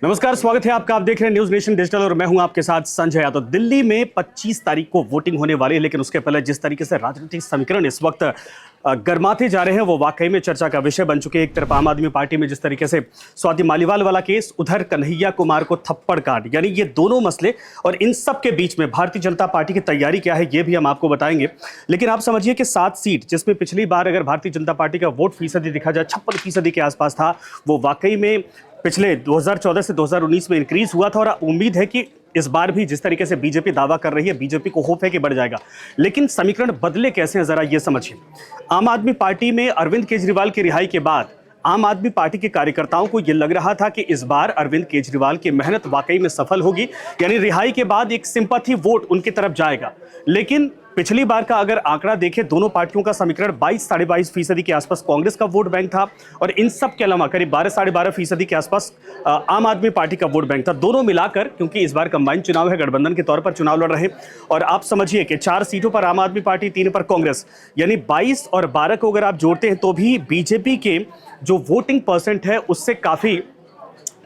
नमस्कार, स्वागत है आपका। आप देख रहे हैं न्यूज नेशन डिजिटल और मैं हूं आपके साथ संजय यादव। दिल्ली में 25 तारीख को वोटिंग होने वाली है, लेकिन उसके पहले जिस तरीके से राजनीतिक समीकरण इस वक्त गर्माते जा रहे हैं वो वाकई में चर्चा का विषय बन चुके हैं। एक तरफ आम आदमी पार्टी में जिस तरीके से स्वाति मालीवाल वाला केस, उधर कन्हैया कुमार को थप्पड़ कांड, यानी ये दोनों मसले, और इन सब के बीच में भारतीय जनता पार्टी की तैयारी क्या है ये भी हम आपको बताएंगे। लेकिन आप समझिए कि 7 सीट, जिसमें पिछली बार अगर भारतीय जनता पार्टी का वोट फीसदी देखा जाए 56% के आसपास था, वो वाकई में पिछले 2014 से 2019 में इंक्रीज हुआ था। और उम्मीद है कि इस बार भी जिस तरीके से बीजेपी दावा कर रही है, बीजेपी को होप है कि बढ़ जाएगा। लेकिन समीकरण बदले कैसे हैं, जरा ये समझिए। आम आदमी पार्टी में अरविंद केजरीवाल की रिहाई के बाद आम आदमी पार्टी के कार्यकर्ताओं को यह लग रहा था कि इस बार अरविंद केजरीवाल की मेहनत वाकई में सफल होगी, यानी रिहाई के बाद एक सिंपैथी वोट उनकी तरफ जाएगा। लेकिन पिछली बार का अगर आंकड़ा देखें, दोनों पार्टियों का समीकरण 22-22.5% के आसपास कांग्रेस का वोट बैंक था, और इन सब के अलावा करीब 12-12.5% के आसपास आम आदमी पार्टी का वोट बैंक था। दोनों मिलाकर, क्योंकि इस बार कंबाइंड चुनाव है, गठबंधन के तौर पर चुनाव लड़ रहे हैं, और आप समझिए कि 4 सीटों पर आम आदमी पार्टी, 3 पर कांग्रेस, यानी 22 और 12 को अगर आप जोड़ते हैं तो भी बीजेपी के जो वोटिंग परसेंट है उससे काफी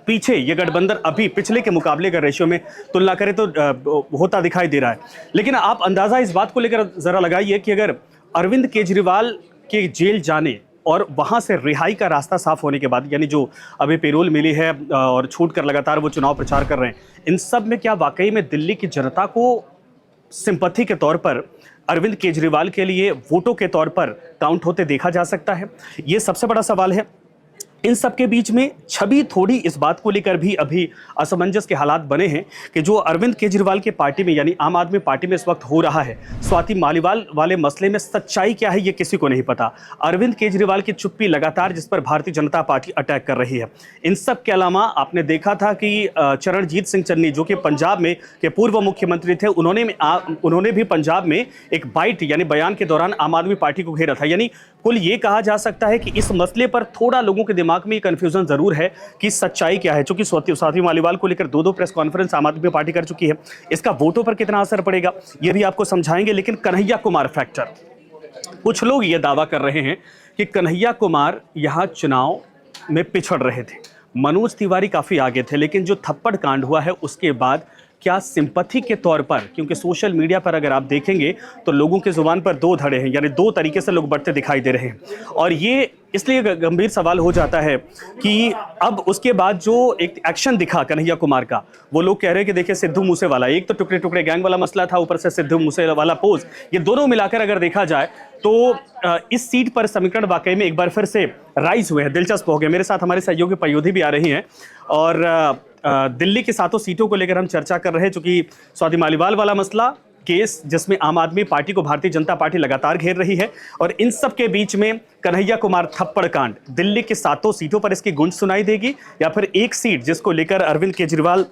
पीछे ये गठबंधन अभी पिछले के मुकाबले का रेशियो में तुलना करें तो होता दिखाई दे रहा है। लेकिन आप अंदाजा इस बात को लेकर जरा लगाइए कि अगर अरविंद केजरीवाल के जेल जाने और वहां से रिहाई का रास्ता साफ होने के बाद, यानी जो अभी पेरोल मिली है और छूट कर लगातार वो चुनाव प्रचार कर रहे हैं, इन सब में क्या वाकई में दिल्ली की जनता को सिंपैथी के तौर पर अरविंद केजरीवाल के लिए वोटों के तौर पर काउंट होते देखा जा सकता है? ये सबसे बड़ा सवाल है। इन सब के बीच में छवि थोड़ी इस बात को लेकर भी अभी असमंजस के हालात बने हैं कि जो अरविंद केजरीवाल की पार्टी में, यानी आम आदमी पार्टी में इस वक्त हो रहा है, स्वाति मालीवाल वाले मसले में सच्चाई क्या है ये किसी को नहीं पता। अरविंद केजरीवाल की चुप्पी लगातार, जिस पर भारतीय जनता पार्टी अटैक कर रही है। इन सब के अलावा आपने देखा था कि चरणजीत सिंह चन्नी, जो कि पंजाब में के पूर्व मुख्यमंत्री थे, उन्होंने भी पंजाब में एक बाइट यानी बयान के दौरान आम आदमी पार्टी को घेरा था। यानी कुल ये कहा जा सकता है कि इस मसले पर थोड़ा लोगों के दिमाग में कंफ्यूजन जरूर है कि सच्चाई क्या है। चूंकि स्वाति मालीवाल को लेकर 2 प्रेस कॉन्फ्रेंस आम आदमी पार्टी कर चुकी है, इसका वोटों पर कितना असर पड़ेगा ये भी आपको समझाएंगे। लेकिन कन्हैया कुमार फैक्टर, कुछ लोग ये दावा कर रहे हैं कि कन्हैया कुमार यहां चुनाव में पिछड़ रहे थे, मनोज तिवारी काफी आगे थे, लेकिन जो थप्पड़ कांड हुआ है उसके बाद क्या सिंपैथी के तौर पर, क्योंकि सोशल मीडिया पर अगर आप देखेंगे तो लोगों की जुबान पर 2 धड़े हैं, यानी 2 तरीके से लोग बढ़ते दिखाई दे रहे हैं। और ये इसलिए गंभीर सवाल हो जाता है कि अब उसके बाद जो एक एक्शन दिखा कन्हैया कुमार का, वो लोग कह रहे हैं कि देखिए सिद्धू मूसेवाला, एक तो टुकड़े टुकड़े गैंग वाला मसला था, ऊपर से सिद्धू मूसेवाला पोज, ये दोनों मिलाकर अगर देखा जाए तो इस सीट पर समीकरण वाकई में एक बार फिर से राइज हुए हैं, दिलचस्प हो गए। मेरे साथ हमारे सहयोगी पयोधी भी आ रही हैं, और दिल्ली की 7 सीटों को लेकर हम चर्चा कर रहे हैं। चूंकि स्वाति मालीवाल वाला मसला केस, जिसमें आम आदमी पार्टी को भारतीय जनता पार्टी लगातार घेर रही है, और इन सब के बीच में कन्हैया कुमार थप्पड़ कांड, दिल्ली की 7 सीटों पर इसकी गूंज सुनाई देगी, या फिर एक सीट जिसको लेकर अरविंद केजरीवाल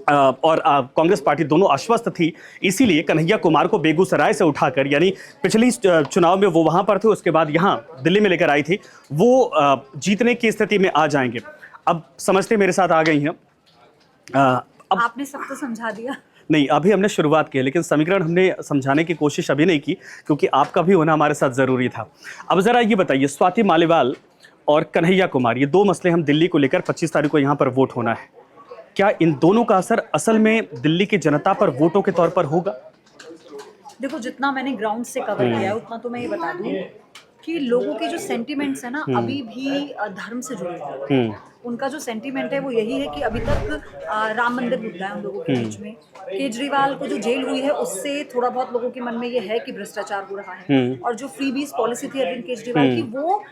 और कांग्रेस पार्टी दोनों आश्वस्त थी, इसीलिए कन्हैया कुमार को बेगूसराय से उठाकर, यानी पिछली चुनाव में वो वहां पर थे, उसके बाद यहां दिल्ली में लेकर आई थी, वो जीतने की स्थिति में आ जाएंगे। अब समझते मेरे साथ आ गई हैं। अब आपने सब तो समझा दिया। नहीं, अभी हमने शुरुआत की, लेकिन समीकरण हमने समझाने की कोशिश अभी नहीं की, क्योंकि आपका भी होना हमारे साथ जरूरी था। अब जरा ये बताइए, स्वाति मालीवाल और कन्हैया कुमार, ये 2 मसले हम दिल्ली को लेकर 25 तारीख को यहाँ पर वोट होना है, क्या इन दोनों का असर असल में दिल्ली की जनता पर वोटों के तौर पर होगा? देखो, जितना मैंने ग्राउंड से कवर किया है उतना तो मैं ये बता दूं कि लोगों के जो सेंटिमेंट्स है ना, अभी भी धर्म से जुड़े हुए हैं। उनका जो सेंटिमेंट है वो यही है कि अभी तक राम मंदिर मुद्दा है उन लोगों के बीच में। केजरीवाल को जो जेल हुई है उससे थोड़ा बहुत लोगों के मन में ये है कि भ्रष्टाचार हो रहा है, और जो फ्रीबीज पॉलिसी थी अरविंद केजरीवाल की, वो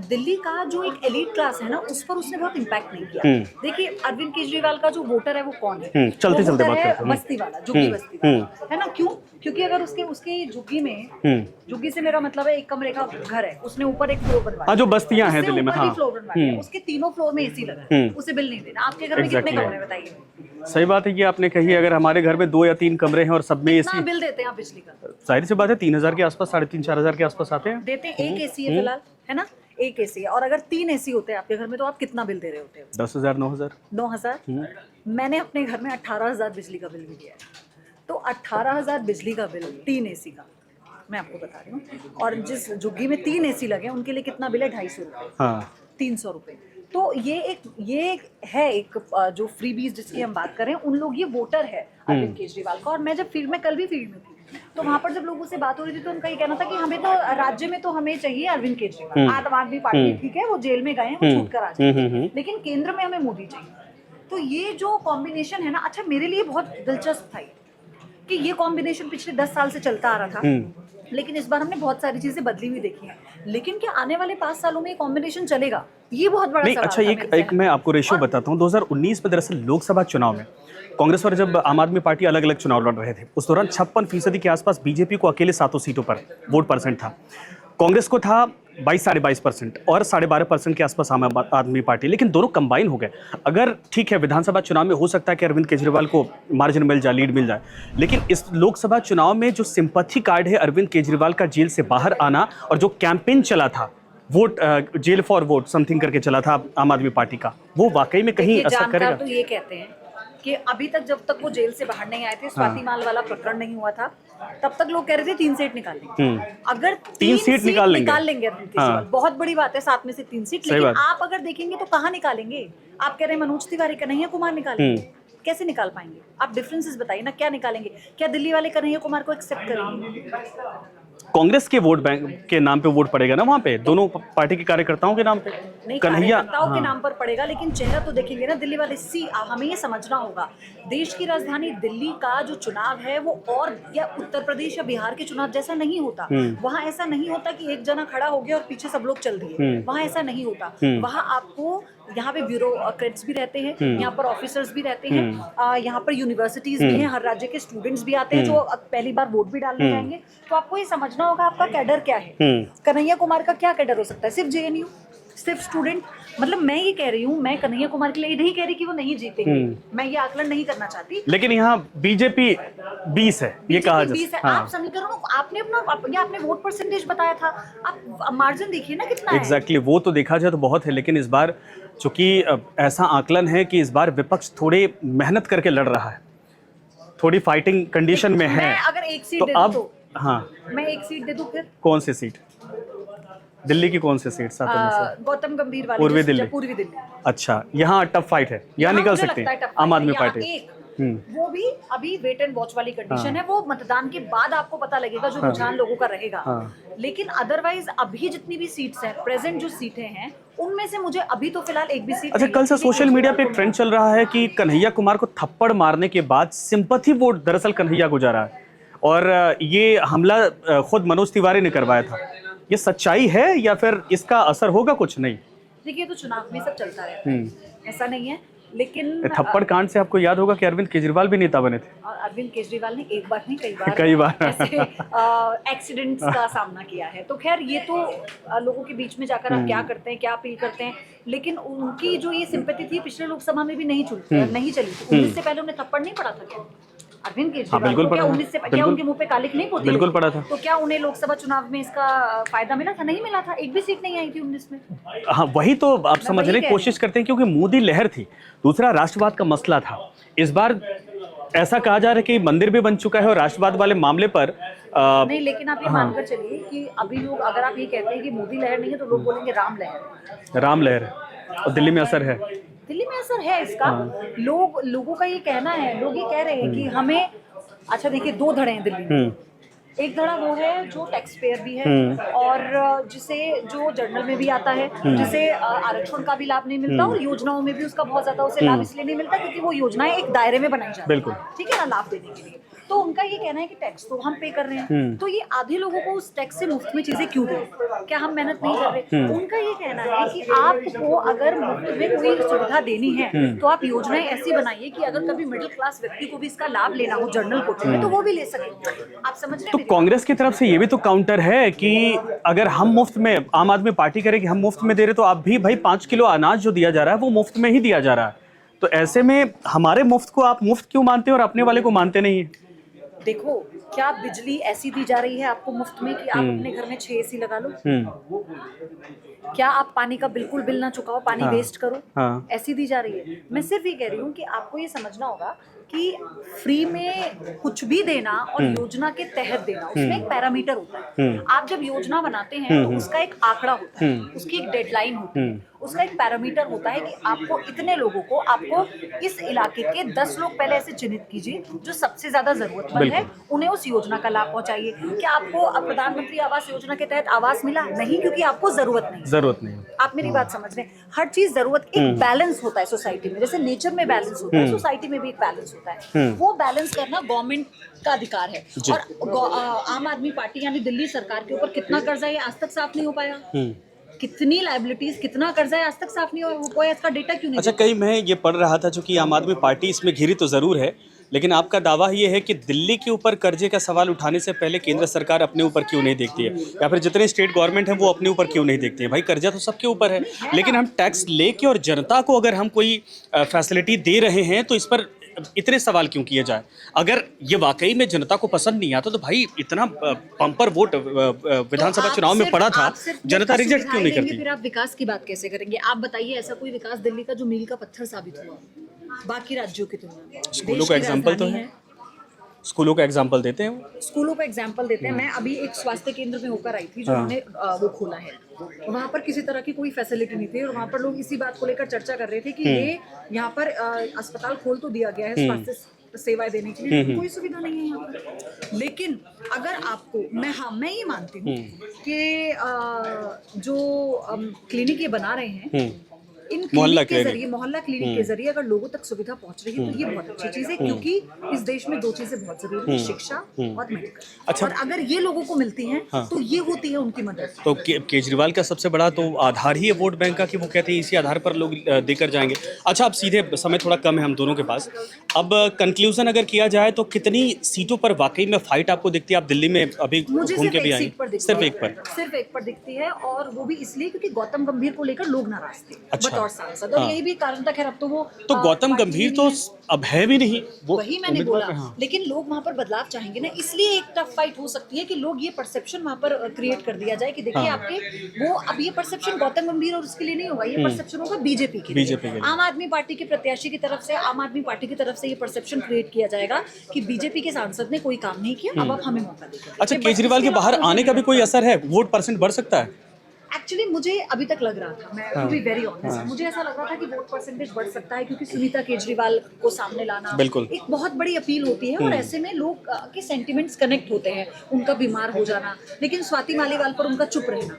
दिल्ली का जो एक एलीट क्लास है ना, उस पर उसने बहुत इम्पैक्ट नहीं किया। देखिए, अरविंद केजरीवाल का जो वोटर है वो कौन है? चलते चलते बात करते हैं। बस्ती वाला, झुग्गी बस्ती वाला, है ना? क्यों? क्योंकि अगर उसके झुग्गी में, झुग्गी से मेरा मतलब है 1 कमरे का घर है, उसने ऊपर एक फ्लोर बनवाया, जो बस्तियां हैं दिल्ली में, फ्लोर बनवाया, उसके 3 फ्लोर में एसी लगा है, उसे बिल नहीं देना। आपके घर में कितने कमरे बताइए? सही बात है कि आपने कही, अगर हमारे घर में 2 या 3 कमरे हैं और सब में एसी, बिल देते हैं आप बिजली का? जाहिर सी बात है 3000 के आसपास, 3,500-4,000 के आसपास आते हैं। देते हैं। एक एसी है फिलहाल, है ना? एक एसी है, और अगर 3 एसी होते हैं आपके घर में तो आप कितना बिल दे रहे होते हो? 10,000, 9,000। 9,000? मैंने अपने घर में 18,000 बिजली का बिल भी दिया है। तो 18,000 बिजली का बिल 3 एसी का, मैं आपको बता रही हूँ। और जिस झुग्गी में 3 एसी लगे उनके लिए कितना बिल है? 250 रुपये। 300 रुपये। तो ये है एक जो फ्रीबीज जिसकी हम बात कर रहे हैं, उन लोग ये वोटर है अरविंद केजरीवाल का। और मैं जब फील्ड में कल भी फील्ड में थी, तो वहां पर जब लोगों से बात हो रही थी तो उनका ये कहना था कि हमें तो राज्य में तो हमें चाहिए अरविंद केजरीवाल, आम आदमी पार्टी ठीक है, वो जेल में गए हैं, वो छूट कर आ जाए, लेकिन केंद्र में हमें मोदी चाहिए। तो ये जो कॉम्बिनेशन है ना, अच्छा मेरे लिए बहुत दिलचस्प था कि ये कॉम्बिनेशन पिछले 10 साल से चलता आ रहा था, लेकिन इस बार हमने बहुत सारी चीजें बदली हुई देखी हैं। लेकिन क्या आने वाले 5 सालों में ये कॉम्बिनेशन चलेगा, ये बहुत बड़ा नहीं। सवाल अच्छा, था मेरे एक मैं आपको रेशियो बताता हूँ। 2019 में दरअसल लोकसभा चुनाव में कांग्रेस और जब आम आदमी पार्टी अलग अलग चुनाव लड़ रहे थे, उस दौरान 56% के आसपास बीजेपी को अकेले 7 सीटों पर वोट परसेंट था, कांग्रेस को था 22-22% और 12.5% के आसपास आम आदमी पार्टी। लेकिन दोनों कंबाइन हो गए। अगर ठीक है, विधानसभा चुनाव में हो सकता है कि अरविंद केजरीवाल को मार्जिन मिल जाए, लीड मिल जाए, लेकिन इस लोकसभा चुनाव में जो सिंपैथी कार्ड है अरविंद केजरीवाल का जेल से बाहर आना, और जो कैंपेन चला था vote jail for vote something करके चला था आम आदमी पार्टी का, वो वाकई में कहीं असर करेगा। तो ये कहते हैं कि अभी तक जब तक वो जेल से बाहर नहीं आए थे, स्वाति माल वाला प्रकरण नहीं हुआ था, तब तक लोग कह रहे थे 3 सीट निकाल लेंगे। अगर 3 सीट निकाल लेंगे बहुत बड़ी बात है, 7 में से 3 सीट। लेकिन आप अगर देखेंगे तो कहाँ निकालेंगे? आप कह रहे हैं मनोज तिवारी, कन्हैया कुमार निकालेंगे, कैसे निकाल पाएंगे? आप डिफरेंसेस बताइए ना, क्या निकालेंगे? क्या दिल्ली वाले कन्हैया कुमार को एक्सेप्ट करेंगे? कांग्रेस के वोट बैंक के नाम पे वोट पड़ेगा ना वहाँ पे, दोनों पार्टी के कार्यकर्ताओं के नाम पे। नहीं, कार्यकर्ताओं के नाम पर पड़ेगा, लेकिन चेहरा तो देखेंगे ना दिल्ली वाले। हमें ये समझना होगा, देश की राजधानी दिल्ली का जो चुनाव है वो और या उत्तर प्रदेश या बिहार के चुनाव जैसा नहीं होता। वहाँ ऐसा नहीं होता कि एक जना खड़ा हो गया और पीछे सब लोग चल दिए। वहाँ ऐसा नहीं होता। वहाँ आपको, यहाँ पे ब्यूरोक्रेट्स भी रहते हैं, यहाँ पर ऑफिसर्स भी रहते हैं, यहाँ पर यूनिवर्सिटीज भी हैं, हर राज्य के स्टूडेंट्स भी आते हैं जो पहली बार वोट भी डालने जाएंगे। तो आपको ये समझना होगा आपका कैडर क्या है। कन्हैया कुमार का क्या कैडर हो सकता है? सिर्फ जेएनयू, सिर्फ स्टूडेंट? मतलब मैं ये कह रही हूँ, मैं कन्हैया कुमार के लिए नहीं कह रही कि वो नहीं जीतेंगे, मैं ये आकलन नहीं करना चाहती, लेकिन यहाँ बीजेपी 20 है, ये कहा जाता है। आप समीकरणों, आपने आपने वोट परसेंटेज बताया था, आप मार्जिन देखिए ना कितना है। एग्जैक्टली, वो तो देखा जाए तो बहुत है, लेकिन इस बार चूंकि ऐसा आकलन है कि इस बार विपक्ष थोड़े मेहनत करके लड़ रहा है, थोड़ी फाइटिंग कंडीशन में है। अगर एक सीट तो दे अब तो हाँ, मैं एक सीट दे दूं फिर? कौन सी सीट? दिल्ली की कौन सी सीट? सातों में से गौतम गंभीर वाली, पूर्वी दिल्ली। पूर्वी दिल्ली। अच्छा, यहाँ टफ फाइट है, यहाँ निकल सकते हैं आम आदमी पार्टी। वो भी अभी वेट एंड वॉच वाली कंडीशन है, वो मतदान के बाद आपको पता लगेगा जो रुझान लोगों का रहेगा। लेकिन अदरवाइज अभी जितनी भी सीट्स हैं, प्रेजेंट जो सीटें हैं, उनमें से मुझे अभी तो फिलहाल एक भी सीट। अच्छा, कल से सोशल मीडिया पे एक ट्रेंड चल रहा है कि कन्हैया कुमार को थप्पड़ मारने के बाद सिंपैथी वोट दरअसल कन्हैया को जा रहा है, और ये हमला खुद मनोज तिवारी ने करवाया था। ये सच्चाई है या फिर इसका असर होगा? कुछ नहीं, देखिए तो चुनाव में सब चलता रहता है, ऐसा नहीं है। लेकिन थप्पड़ कांड से आपको याद होगा कि अरविंद केजरीवाल भी नेता बने थे, और अरविंद केजरीवाल ने एक बार नहीं कई बार ऐसे एक्सीडेंट्स का सामना किया है। तो खैर ये तो लोगों के बीच में जाकर आप क्या करते हैं, क्या अपील करते हैं, लेकिन उनकी जो ये सिंपैथी थी पिछले लोकसभा में भी नहीं चली थी। 19 से पहले उन्हें थप्पड़ नहीं पड़ा था क्या अरविंद केजरीवाल को? क्या 19 से क्या उनके मुंह पे कालिक नहीं पोती? बिल्कुल पड़ा था। तो क्या उन्हें लोकसभा चुनाव में इसका फायदा मिला था? नहीं मिला था, एक भी सीट नहीं आई थी 19 में। हाँ, वही तो आप समझने की कोशिश करते हैं, क्योंकि मोदी लहर थी, दूसरा राष्ट्रवाद का मसला था। इस बार ऐसा कहा जा रहा है कि मंदिर भी बन चुका है और राष्ट्रवाद वाले मामले पर नहीं, लेकिन आप ये मानकर चलिए कि अभी लोग, अगर आप ये कहते हैं कि मोदी लहर नहीं है, तो लोग बोलेंगे राम लहर। राम लहर, और दिल्ली में असर है। दिल्ली में असर है इसका। लोगों का ये कहना है, लोग ये कह रहे हैं कि हमें, अच्छा देखिए 2 धड़े हैं दिल्ली में। एक धड़ा वो है जो टैक्स पेयर भी है और जिसे जो जर्नल में भी आता है, जिसे आरक्षण का भी लाभ नहीं मिलता और योजनाओं में भी उसका बहुत ज्यादा उसे लाभ इसलिए नहीं मिलता क्योंकि वो योजनाएं एक दायरे में बनाई जाती है, ठीक है ना, लाभ देने के लिए। तो उनका ये कहना है कि टैक्स तो हम पे कर रहे हैं, तो ये आधे लोगों को उस टैक्स से मुफ्त में चीजें क्यों दें? क्या हम मेहनत नहीं कर रहे? उनका ये कहना है कि आपको अगर मुफ्त में कोई सुविधा देनी है तो आप योजनाएं ऐसी बनाइए कि अगर कभी मिडिल क्लास व्यक्ति को भी इसका लाभ लेना हो जनरल कोटे में तो वो भी ले सके। आप समझ रहे हैं? तो कांग्रेस की तरफ से ये भी तो काउंटर है कि अगर हम मुफ्त में, आम आदमी पार्टी करे कि हम मुफ्त में दे रहे, तो आप भी भाई 5 किलो अनाज जो दिया जा रहा है वो मुफ्त में ही दिया जा रहा है। तो ऐसे में हमारे मुफ्त को आप मुफ्त क्यों मानते हैं और अपने वाले को मानते नहीं है? देखो, क्या बिजली ऐसी दी जा रही है आपको मुफ्त में कि आप अपने घर में 6 एसी लगा लो? क्या आप पानी का बिल्कुल बिल ना चुकाओ, पानी वेस्ट करो? ऐसी दी जा रही है। मैं सिर्फ ये कह रही हूँ कि आपको ये समझना होगा कि फ्री में कुछ भी देना और योजना के तहत देना, उसमें एक पैरामीटर होता है। आप जब योजना बनाते हैं तो उसका एक आंकड़ा होता है, उसकी एक डेडलाइन होती है उसका एक पैरामीटर होता है कि आपको इतने लोगों को, आपको इस इलाके के 10 लोग पहले ऐसे चिन्हित कीजिए जो सबसे ज्यादा जरूरतमंद है, उन्हें उस योजना का लाभ पहुंचाइए। क्या आपको प्रधानमंत्री आवास योजना के तहत आवास मिला? नहीं, क्योंकि आपको जरूरत नहीं। आप मेरी बात समझ रहे हैं? हर चीज जरूरत, एक बैलेंस होता है सोसाइटी में, जैसे नेचर में बैलेंस होता है, सोसाइटी में भी एक बैलेंस होता है। वो बैलेंस करना गवर्नमेंट का अधिकार है। और आम आदमी पार्टी यानी दिल्ली सरकार के ऊपर कितना कर्जा है आज तक साफ नहीं हो पाया, कितनी लायबिलिटीज, कितना कर्जा है आज तक साफ नहीं हो पाया, इसका डेटा क्यों नहीं? अच्छा, कहीं मैं ये पढ़ रहा था, चूंकि आम आदमी पार्टी इसमें घिरी तो जरूर है, लेकिन आपका दावा ये है कि दिल्ली के ऊपर कर्जे का सवाल उठाने से पहले केंद्र सरकार अपने ऊपर क्यों नहीं देखती है, या फिर जितने स्टेट गवर्नमेंट है वो अपने ऊपर क्यों नहीं देखती है? भाई कर्जा तो सबके ऊपर है, लेकिन हम टैक्स लेके और जनता को अगर हम कोई फैसिलिटी दे रहे हैं तो इस पर इतने सवाल क्यों किए जाए? अगर ये वाकई में जनता को पसंद नहीं आता तो भाई इतना पंपर वोट विधानसभा चुनाव में पड़ा था, जनता रिजेक्ट क्यों नहीं करती? फिर आप विकास की बात कैसे करेंगे? आप बताइए, ऐसा कोई विकास दिल्ली का जो मील का पत्थर साबित हुआ बाकी राज्यों की तुलना में? स्कूलों का एग्जाम्पल तो है, स्कूलों का एग्जाम्पल देते हैं, स्कूलों का एग्जाम्पल देते हैं। मैं अभी एक स्वास्थ्य केंद्र में होकर आई थी जो उन्होंने वो खोला है, वहाँ पर किसी तरह की कोई फैसिलिटी नहीं थी और वहाँ पर लोग इसी बात को लेकर चर्चा कर रहे थे कि ये यहाँ पर अस्पताल खोल तो दिया गया है स्वास्थ्य सेवाएं देने के लिए, लेकिन कोई सुविधा नहीं है यहाँ पर। लेकिन अगर आपको, मैं ये मानती हूँ कि जो क्लिनिक ये बना रहे हैं, इन क्लिनिक के जरिए, मोहल्ला क्लिनिक के जरिए अगर लोगों तक सुविधा पहुंच रही है तो ये बहुत अच्छी चीज है, क्योंकि इस देश में दो चीजें बहुत जरूरी है, शिक्षा और मेडिकल। अच्छा, और अगर ये लोगों को मिलती हैं तो ये होती है उनकी मदद। तो केजरीवाल का सबसे बड़ा तो आधार ही है वोट बैंक का, कि वो कहते हैं इसी आधार पर लोग देकर जाएंगे। अच्छा, अब सीधे, समय थोड़ा कम है हम दोनों के पास, अब कंक्लूजन अगर किया जाए तो कितनी सीटों पर वाकई में फाइट आपको दिखती है? आप दिल्ली में अभी घूम के भी आई, सिर्फ एक पर दिखती है, और वो भी इसलिए क्योंकि गौतम गंभीर को लेकर लोग नाराज थे और सांसद, और यही भी कारण था। खैर अब तो वो गौतम गंभीर तो अब है भी नहीं, वो वही मैंने बोला, लेकिन लोग वहाँ पर बदलाव चाहेंगे ना, इसलिए एक टफ फाइट हो सकती है कि लोग ये परसेप्शन वहाँ पर क्रिएट कर दिया जाए कि देखिए आपके वो, अब ये परसेप्शन गौतम गंभीर और उसके लिए नहीं होगा, ये परसेप्शन होगा बीजेपी के लिए। आम आदमी पार्टी के प्रत्याशी की तरफ से, आम आदमी पार्टी की तरफ से ये परसेप्शन क्रिएट किया जाएगा कि बीजेपी के सांसद ने कोई काम नहीं किया, अब आप हमें मौका दीजिए। अच्छा, केजरीवाल के बाहर आने का भी कोई असर है? वोट परसेंट बढ़ सकता है? एक्चुअली मुझे अभी तक लग रहा था, मैं टू बी वेरी ऑनेस्ट, मुझे ऐसा लग रहा था कि वोट परसेंटेज बढ़ सकता है, क्योंकि सुनीता केजरीवाल को सामने लाना एक बहुत बड़ी अपील होती है और ऐसे में लोग के सेंटिमेंट्स कनेक्ट होते हैं, उनका बीमार हो जाना। लेकिन स्वाति मालीवाल पर उनका चुप रहना,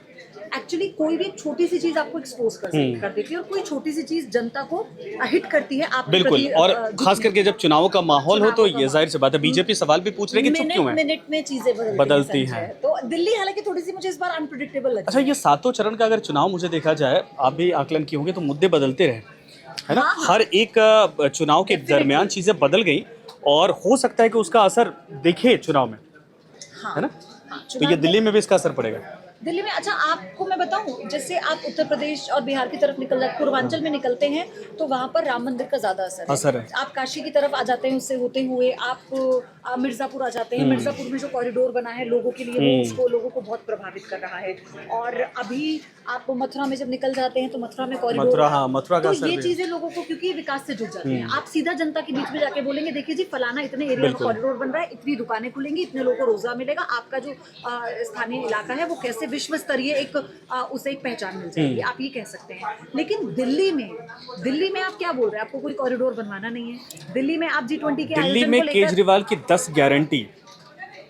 एक्चुअली कोई भी एक छोटी सी चीज आपको एक्सपोज कर देती है, और कोई छोटी सी चीज जनता को हिट करती है। आप बिल्कुल, और खास करके जब चुनावों का माहौल हो तो ये जाहिर सी बात है, बीजेपी सवाल भी पूछ रही है कि चुप क्यों है, मिनट में चीजें बदलती हैं। तो दिल्ली हालांकि थोड़ी सी मुझे इस बार अनप्रेडिक्टेबल लगी। अच्छा, ये सातों चरण का अगर चुनाव मुझे देखा जाए, आप भी आकलन किए होंगे, तो मुद्दे बदलते रहे, है ना? हर एक चुनाव के दरमियान चीजें बदल गई और हो सकता है कि उसका असर दिखे चुनाव में, है ना? तो ये दिल्ली में भी इसका असर पड़ेगा। दिल्ली में, अच्छा आपको मैं बताऊं, जैसे आप उत्तर प्रदेश और बिहार की तरफ निकल जाते, पूर्वांचल में निकलते हैं तो वहाँ पर राम मंदिर का ज्यादा असर है। आप काशी की तरफ आ जाते हैं, उससे होते हुए आप मिर्जापुर आ जाते हैं। मिर्जापुर में जो कॉरिडोर बना है लोगों के लिए, वो उसको लोगों को बहुत प्रभावित कर रहा है। और अभी आप मथुरा में जब निकल जाते हैं तो मथुरा में कॉरिडोर, मथुरा का तो ये चीजें लोगों को, क्योंकि विकास से जुड़ जाती हैं, आप सीधा जनता के बीच में जाके बोलेंगे देखिए जी फलाना इतने एरिया में कॉरिडोर बन रहा है, इतनी दुकानें खुलेंगी, इतने लोगों को रोजगार मिलेगा, आपका जो स्थानीय इलाका है वो कैसे विश्व स्तरीय उसे एक पहचान मिल जाएगी, आप ये कह सकते हैं। लेकिन दिल्ली में आप क्या बोल रहे हैं? आपको कोई कॉरिडोर बनवाना नहीं है। दिल्ली में आप G20 के दिल्ली में केजरीवाल की 10 गारंटी,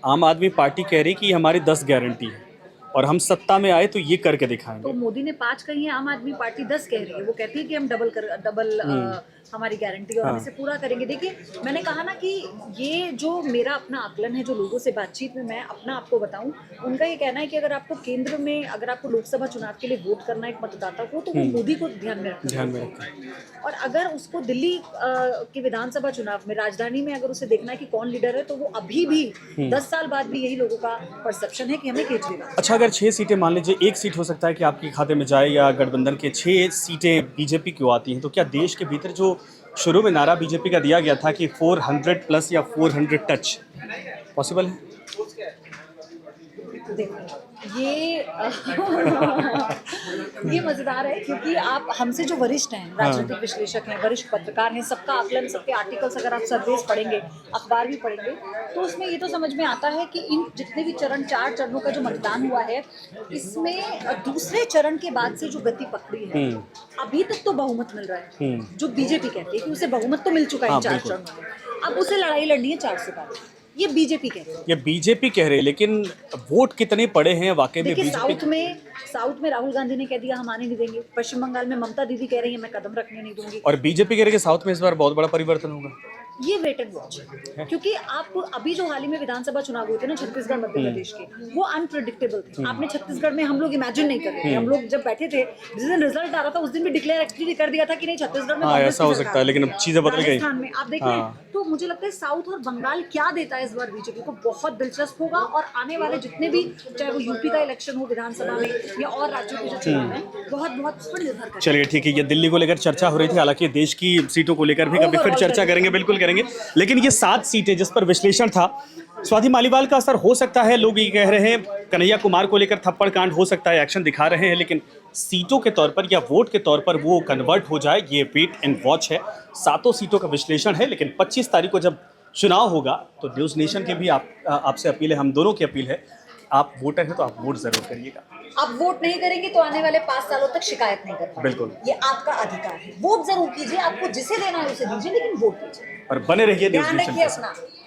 आम आदमी पार्टी कह रही कि हमारी 10 गारंटी है और हम सत्ता में आए तो ये करके दिखाएंगे। तो मोदी ने 5 कही है, आम आदमी पार्टी 10 कह रही है। वो कहती है कि हम डबल हमारी गारंटी और हम इसे पूरा करेंगे। देखिए, मैंने कहा ना कि ये जो मेरा अपना आकलन है, जो लोगों से बातचीत में मैं अपना आपको बताऊं, उनका ये कहना है कि अगर आपको केंद्र में, अगर आपको लोकसभा चुनाव के लिए वोट करना है एक मतदाता को, तो वो मोदी को ध्यान में रखना। और अगर उसको दिल्ली के विधानसभा चुनाव में, राजधानी में अगर उसे देखना है कि कौन लीडर है, तो वो अभी भी 10 साल बाद भी यही लोगों का परसेप्शन है कि हमें केजरीवाल। अच्छा, अगर 6 सीटें मान लीजिए, एक सीट हो सकता है कि आपके खाते में जाए, या गठबंधन के 6 सीटें बीजेपी क्यों आती हैं, तो क्या देश के भीतर जो शुरू में नारा बीजेपी का दिया गया था कि 400 प्लस या 400 टच पॉसिबल है? देखो, ये ये मजेदार है क्योंकि आप हमसे जो वरिष्ठ हैं, राजनीतिक विश्लेषक हैं, वरिष्ठ पत्रकार हैं, सबका आकलन, सबके आर्टिकल्स अगर आप सर्वेस पढ़ेंगे, अखबार भी पढ़ेंगे, तो उसमें ये तो समझ में आता है कि इन जितने भी चरण, 4 चरणों का जो मतदान हुआ है, इसमें दूसरे चरण के बाद से जो गति पकड़ी है, अभी तक तो बहुमत मिल रहा है, जो बीजेपी कहती है कि उसे बहुमत तो मिल चुका है इन 4 चरणों में, अब उसे लड़ाई लड़नी है 400 पार। ये बीजेपी कहती है। ये बीजेपी कह रहे हैं, लेकिन वोट कितने पड़े हैं वाकई में? देखिए, बीजेपी साउथ में राहुल गांधी ने कह दिया हम आने नहीं देंगे, पश्चिम बंगाल में ममता दीदी कह रही है मैं कदम रखने नहीं दूंगी, और बीजेपी कह रही है कि साउथ में इस बार बहुत बड़ा परिवर्तन होगा। ये वेट एंड वॉच है क्योंकि आप अभी जो हाल ही में विधानसभा चुनाव हुए थे ना छत्तीसगढ़ मध्य प्रदेश के, वो अनप्रेडिक्टेबल थे। आपने छत्तीसगढ़ में, हम लोग इमेजिन नहीं कर रहे थे, हम लोग जब बैठे थे जिस दिन रिजल्ट आ रहा था उस दिन भी डिक्लेयर एक्चुअली कर दिया था कि नहीं छत्तीसगढ़ में कांग्रेस ऐसा की हो सरकार सकता है, लेकिन अब चीजें बदल गई। राजस्थान में आप देख रहे हैं, तो मुझे लगता है साउथ और बंगाल क्या देता है इस बार बीजेपी को, बहुत दिलचस्प होगा। और आने वाले जितने भी, चाहे वो यूपी का इलेक्शन हो विधानसभा में या और राज्यों के जो चुनाव है, बहुत बहुत उस पर निर्भर करेगा। चलिए ठीक है, ये दिल्ली को लेकर चर्चा हो रही थी, हालांकि देश की सीटों को लेकर भी कभी फिर चर्चा करेंगे, बिल्कुल करेंगे। लेकिन ये 7 सीटें जिस पर विश्लेषण था, स्वाति मालीवाल का असर हो सकता है, लोग ये कह रहे हैं। कन्हैया कुमार को लेकर थप्पड़ कांड हो सकता है, एक्शन दिखा रहे हैं, लेकिन सीटों के तौर पर या वोट के तौर पर वो कन्वर्ट हो जाए, ये वेट एंड वॉच है। 7 सीटों का विश्लेषण है, लेकिन 25 तारीख को जब चुनाव होगा तो न्यूज़ नेशन के भी आपसे अपील है, हम दोनों की अपील है, आप वोटर हैं तो आप वोट जरूर करिएगा। आप वोट नहीं करेंगे तो आने वाले 5 सालों तक शिकायत नहीं कर पाएंगे। बिल्कुल, ये आपका अधिकार है, वोट जरूर कीजिए, आपको जिसे देना है उसे दीजिए, लेकिन वोट कीजिए। और बने रहिए न्यूज़ ध्यान नेशन रखिए के साथ। अपना।